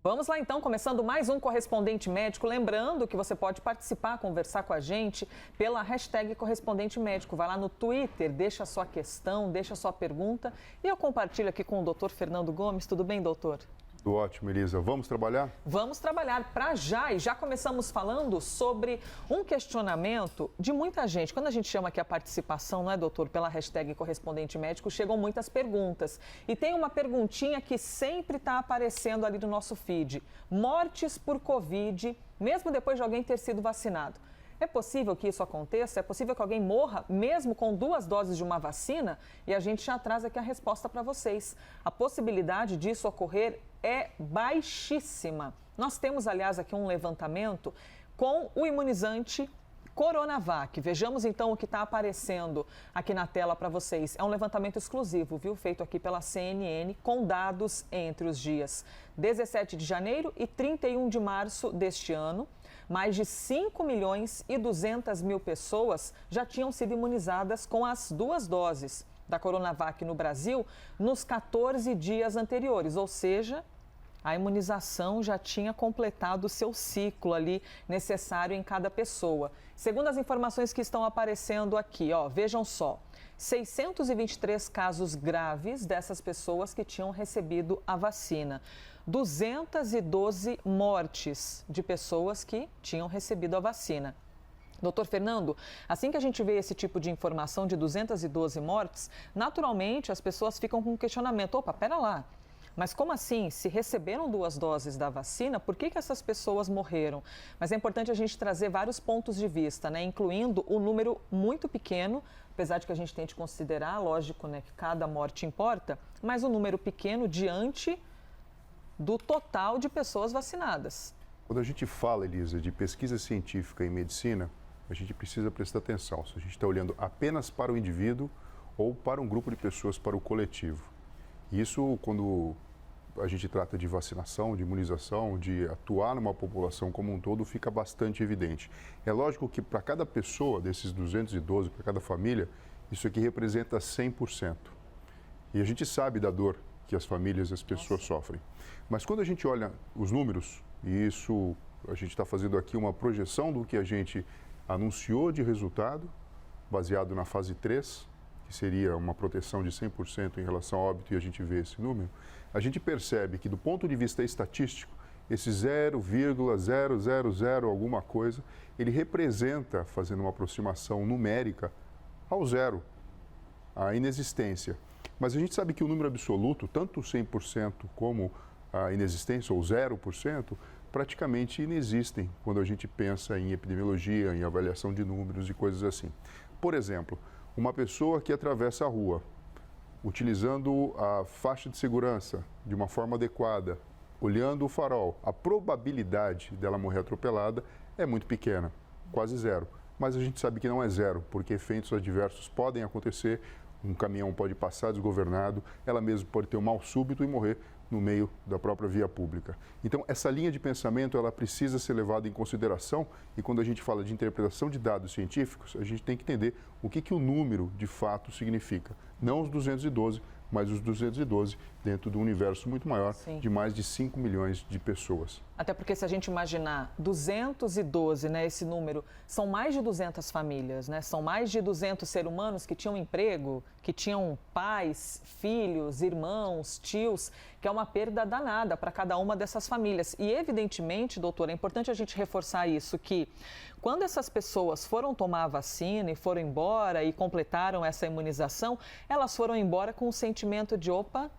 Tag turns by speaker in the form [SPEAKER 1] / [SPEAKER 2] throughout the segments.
[SPEAKER 1] Vamos lá então, começando mais um Correspondente Médico. Lembrando que você pode participar, conversar com a gente pela hashtag Correspondente Médico. Vai lá no Twitter, deixa a sua questão, deixa a sua pergunta e eu compartilho aqui com o doutor Fernando Gomes. Tudo bem, doutor?
[SPEAKER 2] Tudo ótimo, Elisa. Vamos trabalhar?
[SPEAKER 1] Vamos trabalhar para já e já começamos falando sobre um questionamento de muita gente. Quando a gente chama aqui a participação, não é, doutor, pela hashtag Correspondente Médico, chegam muitas perguntas. E tem uma perguntinha que sempre está aparecendo ali no nosso feed. Mortes por Covid, mesmo depois de alguém ter sido vacinado. É possível que isso aconteça? É possível que alguém morra mesmo com 2 doses de uma vacina? E a gente já traz aqui a resposta para vocês. A possibilidade disso ocorrer é baixíssima. Nós temos, aliás, aqui um levantamento com o imunizante Coronavac. Vejamos então o que está aparecendo aqui na tela para vocês. É um levantamento exclusivo, viu? Feito aqui pela CNN, com dados entre os dias 17 de janeiro e 31 de março deste ano. Mais de 5.200.000 pessoas já tinham sido imunizadas com as 2 doses da Coronavac no Brasil nos 14 dias anteriores, ou seja, a imunização já tinha completado o seu ciclo ali necessário em cada pessoa. Segundo as informações que estão aparecendo aqui, ó, vejam só, 623 casos graves dessas pessoas que tinham recebido a vacina. 212 mortes de pessoas que tinham recebido a vacina. Doutor Fernando, assim que a gente vê esse tipo de informação de 212 mortes, naturalmente as pessoas ficam com um questionamento. Opa, pera lá. Mas como assim? Se receberam 2 doses da vacina, por que essas pessoas morreram? Mas é importante a gente trazer vários pontos de vista, né? Incluindo o número muito pequeno, apesar de que a gente tem que considerar, lógico, né, que cada morte importa, mas o número pequeno diante do total de pessoas vacinadas.
[SPEAKER 2] Quando a gente fala, Elisa, de pesquisa científica em medicina, a gente precisa prestar atenção se a gente está olhando apenas para o indivíduo ou para um grupo de pessoas, para o coletivo. Isso, quando a gente trata de vacinação, de imunização, de atuar numa população como um todo, fica bastante evidente. É lógico que para cada pessoa, desses 212, para cada família, isso aqui representa 100%. E a gente sabe da dor que as famílias e as pessoas sofrem. Mas quando a gente olha os números, e isso a gente está fazendo aqui uma projeção do que a gente anunciou de resultado, baseado na fase 3, que seria uma proteção de 100% em relação ao óbito, e a gente vê esse número, a gente percebe que do ponto de vista estatístico, esse 0,000 alguma coisa, ele representa, fazendo uma aproximação numérica, ao zero, a inexistência. Mas a gente sabe que o número absoluto, tanto 100% como a inexistência, ou 0%, praticamente inexistem quando a gente pensa em epidemiologia, em avaliação de números e coisas assim. Por exemplo, uma pessoa que atravessa a rua, utilizando a faixa de segurança de uma forma adequada, olhando o farol, a probabilidade dela morrer atropelada é muito pequena, quase zero. Mas a gente sabe que não é zero, porque efeitos adversos podem acontecer. Um caminhão pode passar desgovernado, ela mesma pode ter um mal súbito e morrer no meio da própria via pública. Então, essa linha de pensamento, ela precisa ser levada em consideração, e quando a gente fala de interpretação de dados científicos, a gente tem que entender o que o número de fato significa. Não os 212, mas os 212 dentro de um universo muito maior, sim, de mais de 5 milhões de pessoas.
[SPEAKER 1] Até porque se a gente imaginar 212, né, esse número, são mais de 200 famílias, né? São mais de 200 seres humanos que tinham emprego, que tinham pais, filhos, irmãos, tios, que é uma perda danada para cada uma dessas famílias. E evidentemente, doutora, é importante a gente reforçar isso, que quando essas pessoas foram tomar a vacina e foram embora e completaram essa imunização, elas foram embora com o sentimento de, opa,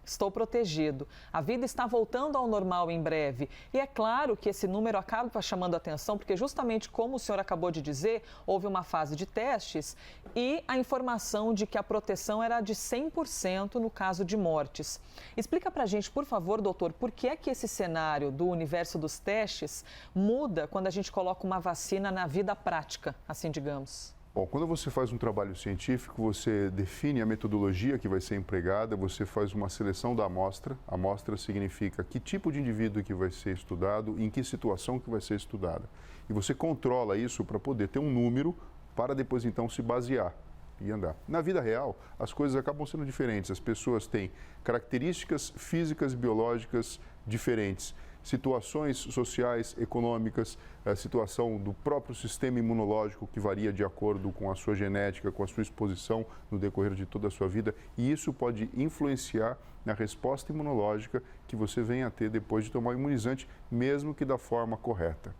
[SPEAKER 1] estou protegido. A vida está voltando ao normal em breve. E é claro que esse número acaba chamando a atenção, porque justamente como o senhor acabou de dizer, houve uma fase de testes e a informação de que a proteção era de 100% no caso de mortes. Explica pra gente, por favor, doutor, por que é que esse cenário do universo dos testes muda quando a gente coloca uma vacina na vida prática, assim digamos?
[SPEAKER 2] Bom, quando você faz um trabalho científico, você define a metodologia que vai ser empregada, você faz uma seleção da amostra. A amostra significa que tipo de indivíduo que vai ser estudado, em que situação que vai ser estudada. E você controla isso para poder ter um número para depois então se basear e andar. Na vida real, as coisas acabam sendo diferentes. As pessoas têm características físicas e biológicas diferentes. Situações sociais, econômicas, a situação do próprio sistema imunológico que varia de acordo com a sua genética, com a sua exposição no decorrer de toda a sua vida, e isso pode influenciar na resposta imunológica que você venha a ter depois de tomar o imunizante, mesmo que da forma correta.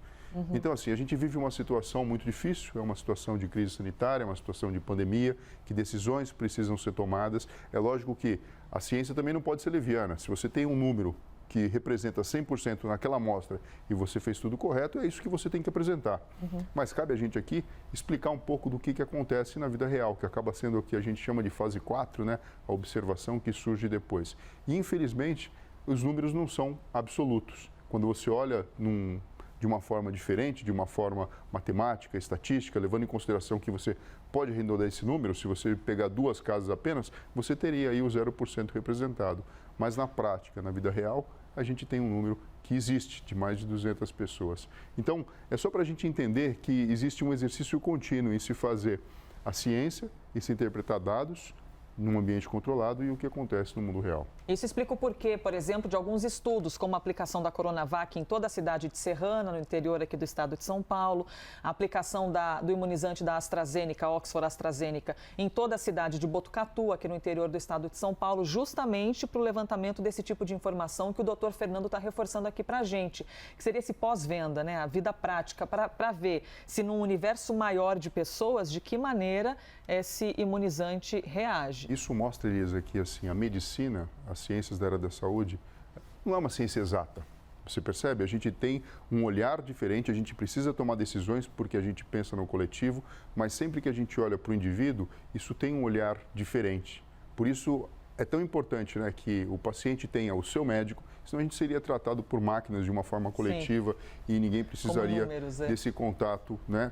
[SPEAKER 2] Então, assim, a gente vive uma situação muito difícil, é uma situação de crise sanitária, é uma situação de pandemia, que decisões precisam ser tomadas. É lógico que a ciência também não pode ser leviana. Se você tem um número que representa 100% naquela amostra e você fez tudo correto, é isso que você tem que apresentar. Mas cabe a gente aqui explicar um pouco do que acontece na vida real, que acaba sendo o que a gente chama de fase 4, né? A observação que surge depois. E, infelizmente, os números não são absolutos. Quando você olha de uma forma diferente, de uma forma matemática, estatística, levando em consideração que você pode arredondar esse número, se você pegar 2 casas apenas, você teria aí o 0% representado. Mas na prática, na vida real, a gente tem um número que existe, de mais de 200 pessoas. Então, é só para a gente entender que existe um exercício contínuo em se fazer a ciência e se interpretar dados num ambiente controlado e o que acontece no mundo real.
[SPEAKER 1] Isso explica o porquê, por exemplo, de alguns estudos, como a aplicação da Coronavac em toda a cidade de Serrana, no interior aqui do estado de São Paulo, a aplicação do imunizante da AstraZeneca, Oxford AstraZeneca, em toda a cidade de Botucatu, aqui no interior do estado de São Paulo, justamente para o levantamento desse tipo de informação que o doutor Fernando está reforçando aqui para a gente, que seria esse pós-venda, né? A vida prática, para ver se num universo maior de pessoas, de que maneira esse imunizante reage.
[SPEAKER 2] Isso mostra, Elisa, que assim, a medicina, as ciências da área da saúde, não é uma ciência exata. Você percebe? A gente tem um olhar diferente, a gente precisa tomar decisões porque a gente pensa no coletivo, mas sempre que a gente olha para o indivíduo, isso tem um olhar diferente. Por isso é tão importante, né, que o paciente tenha o seu médico, senão a gente seria tratado por máquinas de uma forma coletiva. Sim. E ninguém precisaria desse contato, né,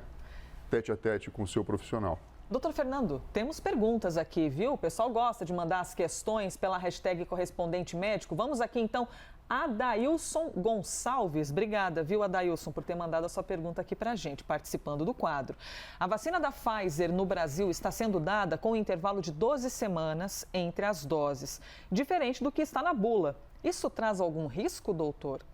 [SPEAKER 2] tete a tete com o seu profissional.
[SPEAKER 1] Doutor Fernando, temos perguntas aqui, viu? O pessoal gosta de mandar as questões pela hashtag correspondente médico. Vamos aqui então, Adailson Gonçalves. Obrigada, viu, Adailson, por ter mandado a sua pergunta aqui pra gente, participando do quadro. A vacina da Pfizer no Brasil está sendo dada com um intervalo de 12 semanas entre as doses, diferente do que está na bula. Isso traz algum risco, doutor?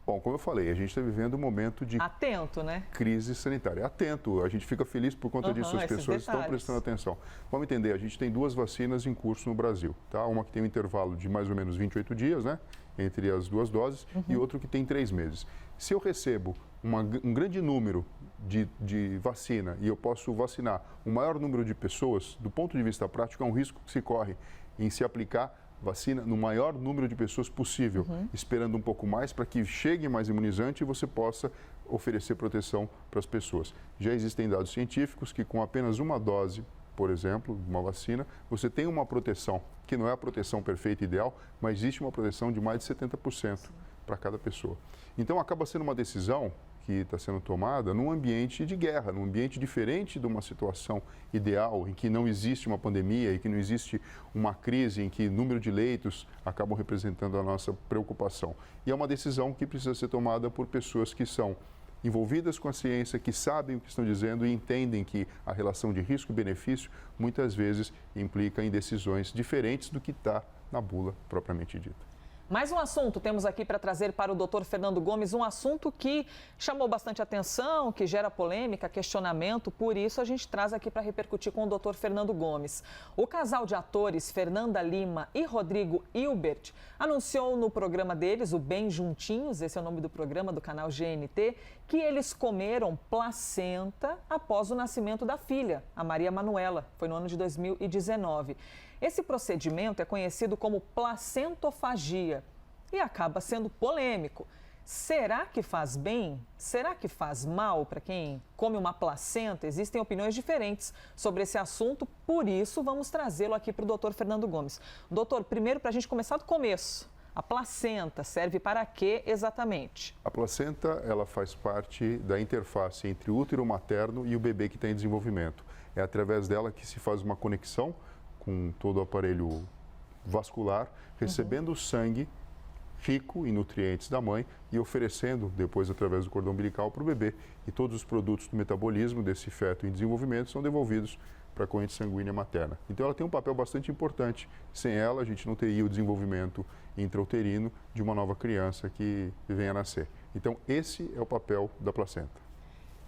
[SPEAKER 2] Bom, como eu falei, a gente está vivendo um momento de
[SPEAKER 1] atento, né?
[SPEAKER 2] Crise sanitária. Atento, a gente fica feliz por conta disso, as pessoas estão prestando atenção. Vamos entender, a gente tem 2 vacinas em curso no Brasil, tá? Uma que tem um intervalo de mais ou menos 28 dias, né? Entre as 2 doses, e outra que tem 3 meses. Se eu recebo um grande número de vacina e eu posso vacinar um maior número de pessoas, do ponto de vista prático, é um risco que se corre em se aplicar vacina no maior número de pessoas possível, esperando um pouco mais para que chegue mais imunizante e você possa oferecer proteção para as pessoas. Já existem dados científicos que com apenas uma dose, por exemplo, uma vacina, você tem uma proteção, que não é a proteção perfeita e ideal, mas existe uma proteção de mais de 70% para cada pessoa. Então acaba sendo uma decisão que está sendo tomada num ambiente de guerra, num ambiente diferente de uma situação ideal, em que não existe uma pandemia, em que não existe uma crise, em que o número de leitos acabam representando a nossa preocupação. E é uma decisão que precisa ser tomada por pessoas que são envolvidas com a ciência, que sabem o que estão dizendo e entendem que a relação de risco e benefício muitas vezes implica em decisões diferentes do que está na bula propriamente dita.
[SPEAKER 1] Mais um assunto temos aqui para trazer para o doutor Fernando Gomes, um assunto que chamou bastante atenção, que gera polêmica, questionamento, por isso a gente traz aqui para repercutir com o doutor Fernando Gomes. O casal de atores Fernanda Lima e Rodrigo Hilbert anunciou no programa deles, o Bem Juntinhos, esse é o nome do programa do canal GNT, que eles comeram placenta após o nascimento da filha, a Maria Manuela, foi no ano de 2019. Esse procedimento é conhecido como placentofagia e acaba sendo polêmico. Será que faz bem? Será que faz mal para quem come uma placenta? Existem opiniões diferentes sobre esse assunto, por isso vamos trazê-lo aqui para o doutor Fernando Gomes. Doutor, primeiro para a gente começar do começo. A placenta serve para quê exatamente?
[SPEAKER 2] A placenta, ela faz parte da interface entre o útero materno e o bebê que está em desenvolvimento. É através dela que se faz uma conexão com todo o aparelho vascular, recebendo o sangue rico em nutrientes da mãe e oferecendo depois através do cordão umbilical para o bebê. E todos os produtos do metabolismo desse feto em desenvolvimento são devolvidos para a corrente sanguínea materna. Então, ela tem um papel bastante importante. Sem ela, a gente não teria o desenvolvimento intrauterino de uma nova criança que venha a nascer. Então, esse é o papel da placenta.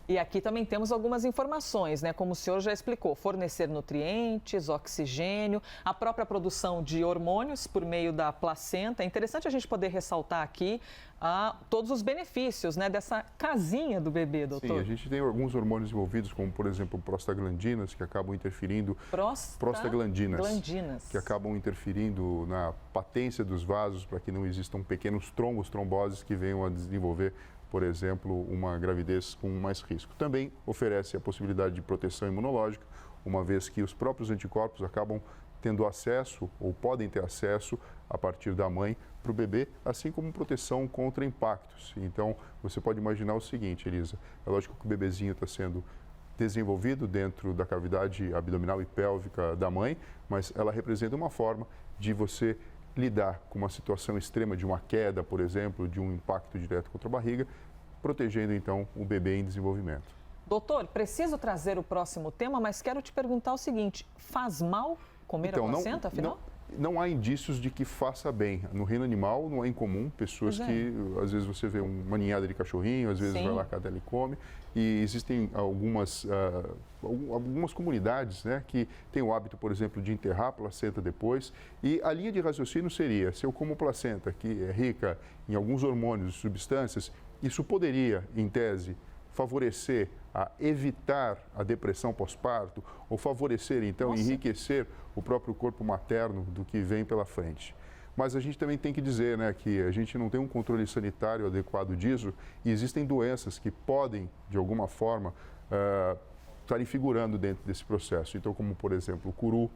[SPEAKER 1] E aqui também temos algumas informações, né? Como o senhor já explicou, fornecer nutrientes, oxigênio, a própria produção de hormônios por meio da placenta. É interessante a gente poder ressaltar aqui todos os benefícios, né, dessa casinha do bebê, doutor.
[SPEAKER 2] Sim, a gente tem alguns hormônios envolvidos, como, por exemplo, prostaglandinas, que acabam interferindo... Prostaglandinas. Que acabam interferindo na patência dos vasos para que não existam pequenos trombos, tromboses que venham a desenvolver, por exemplo, uma gravidez com mais risco. Também oferece a possibilidade de proteção imunológica, uma vez que os próprios anticorpos acabam tendo acesso, ou podem ter acesso, a partir da mãe, para o bebê, assim como proteção contra impactos. Então, você pode imaginar o seguinte, Elisa, é lógico que o bebezinho está sendo desenvolvido dentro da cavidade abdominal e pélvica da mãe, mas ela representa uma forma de você lidar com uma situação extrema de uma queda, por exemplo, de um impacto direto contra a barriga, protegendo então o bebê em desenvolvimento.
[SPEAKER 1] Doutor, preciso trazer o próximo tema, mas quero te perguntar o seguinte, faz mal comer a placenta, afinal?
[SPEAKER 2] Não há indícios de que faça bem. No reino animal não é incomum pessoas que, às vezes você vê uma ninhada de cachorrinho, às vezes vai lá, cadela e come. E existem algumas comunidades, né, que têm o hábito, por exemplo, de enterrar a placenta depois. E a linha de raciocínio seria, se eu como placenta, que é rica em alguns hormônios e substâncias, isso poderia, em tese, favorecer a evitar a depressão pós-parto ou favorecer, então, enriquecer o próprio corpo materno do que vem pela frente. Mas a gente também tem que dizer, né, que a gente não tem um controle sanitário adequado disso e existem doenças que podem, de alguma forma, estarem figurando dentro desse processo. Então, como, por exemplo, o curu,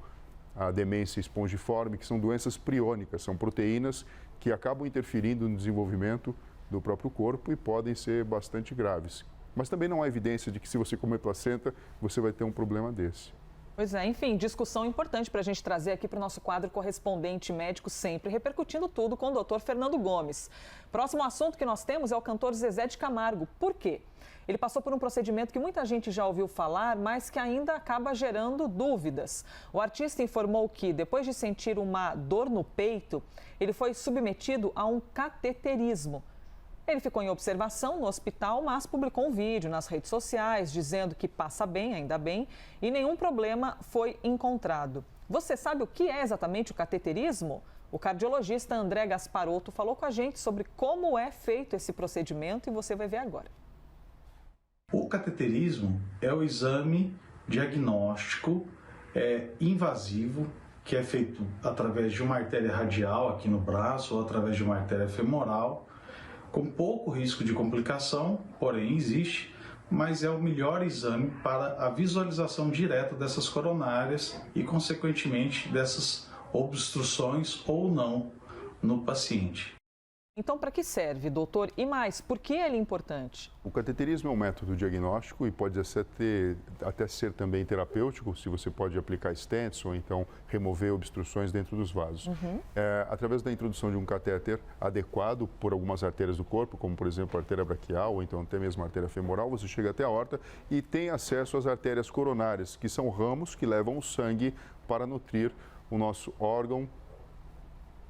[SPEAKER 2] a demência espongiforme, que são doenças priônicas, são proteínas que acabam interferindo no desenvolvimento do próprio corpo e podem ser bastante graves. Mas também não há evidência de que se você comer placenta, você vai ter um problema desse.
[SPEAKER 1] Pois é, enfim, discussão importante para a gente trazer aqui para o nosso quadro Correspondente Médico, sempre repercutindo tudo com o doutor Fernando Gomes. Próximo assunto que nós temos é o cantor Zezé de Camargo. Por quê? Ele passou por um procedimento que muita gente já ouviu falar, mas que ainda acaba gerando dúvidas. O artista informou que, depois de sentir uma dor no peito, ele foi submetido a um cateterismo. Ele ficou em observação no hospital, mas publicou um vídeo nas redes sociais dizendo que passa bem, ainda bem, e nenhum problema foi encontrado. Você sabe o que é exatamente o cateterismo? O cardiologista André Gasparotto falou com a gente sobre como é feito esse procedimento e você vai ver agora.
[SPEAKER 3] O cateterismo é o exame diagnóstico invasivo que é feito através de uma artéria radial aqui no braço ou através de uma artéria femoral, com pouco risco de complicação, porém existe, mas é o melhor exame para a visualização direta dessas coronárias e, consequentemente, dessas obstruções ou não no paciente.
[SPEAKER 1] Então, para que serve, doutor? E mais, por que ele é importante?
[SPEAKER 2] O cateterismo é um método diagnóstico e pode até ser também terapêutico, se você pode aplicar stents ou então remover obstruções dentro dos vasos. Através da introdução de um catéter adequado por algumas artérias do corpo, como por exemplo a artéria braquial ou então até mesmo a artéria femoral, você chega até a aorta e tem acesso às artérias coronárias, que são ramos que levam o sangue para nutrir o nosso órgão,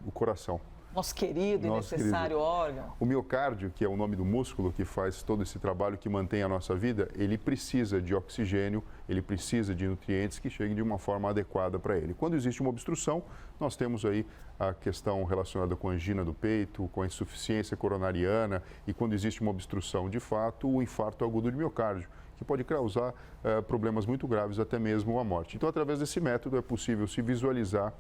[SPEAKER 2] o coração.
[SPEAKER 1] Nosso querido e necessário órgão.
[SPEAKER 2] O miocárdio, que é o nome do músculo que faz todo esse trabalho que mantém a nossa vida, ele precisa de oxigênio, ele precisa de nutrientes que cheguem de uma forma adequada para ele. Quando existe uma obstrução, nós temos aí a questão relacionada com a angina do peito, com a insuficiência coronariana e quando existe uma obstrução de fato, o infarto agudo de miocárdio, que pode causar problemas muito graves, até mesmo a morte. Então, através desse método é possível se visualizar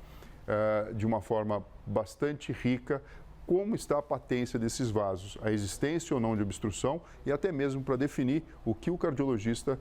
[SPEAKER 2] de uma forma bastante rica como está a patência desses vasos, a existência ou não de obstrução e até mesmo para definir o que o cardiologista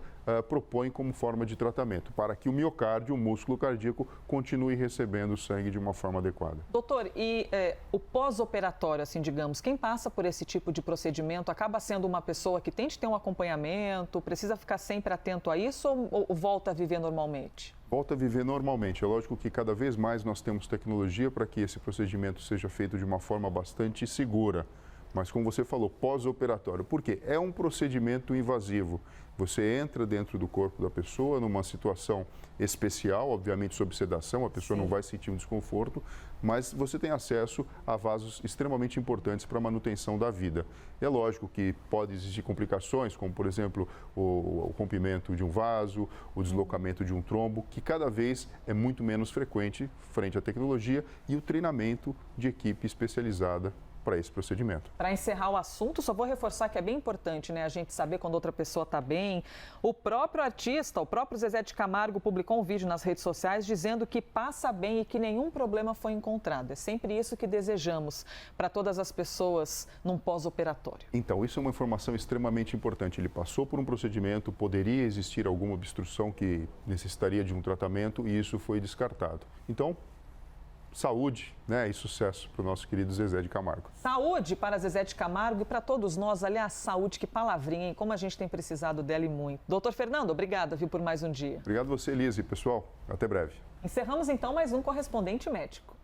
[SPEAKER 2] propõe como forma de tratamento, para que o miocárdio, o músculo cardíaco, continue recebendo sangue de uma forma adequada.
[SPEAKER 1] Doutor, e o pós-operatório, assim, digamos, quem passa por esse tipo de procedimento acaba sendo uma pessoa que tem de ter um acompanhamento, precisa ficar sempre atento a isso ou volta a viver normalmente?
[SPEAKER 2] Volta a viver normalmente. É lógico que cada vez mais nós temos tecnologia para que esse procedimento seja feito de uma forma bastante segura. mas como você falou, pós-operatório. Por quê? É um procedimento invasivo. Você entra dentro do corpo da pessoa numa situação especial, obviamente sob sedação, a pessoa não vai sentir um desconforto, mas você tem acesso a vasos extremamente importantes para a manutenção da vida. É lógico que pode existir complicações, como por exemplo o rompimento de um vaso, o deslocamento de um trombo, que cada vez é muito menos frequente frente à tecnologia e o treinamento de equipe especializada para esse procedimento.
[SPEAKER 1] Para encerrar o assunto, só vou reforçar que é bem importante, né, a gente saber quando outra pessoa está bem. O próprio artista, o próprio Zezé de Camargo, publicou um vídeo nas redes sociais dizendo que passa bem e que nenhum problema foi encontrado. É sempre isso que desejamos para todas as pessoas num pós-operatório.
[SPEAKER 2] Então, isso é uma informação extremamente importante. Ele passou por um procedimento, poderia existir alguma obstrução que necessitaria de um tratamento e isso foi descartado. Então, saúde, né, e sucesso para o nosso querido Zezé de Camargo.
[SPEAKER 1] Saúde para Zezé de Camargo e para todos nós. Aliás, saúde, que palavrinha, hein? Como a gente tem precisado dela e muito. Doutor Fernando, obrigada, viu, por mais um dia.
[SPEAKER 2] Obrigado a você, Elise. Pessoal, até breve.
[SPEAKER 1] Encerramos então mais um Correspondente Médico.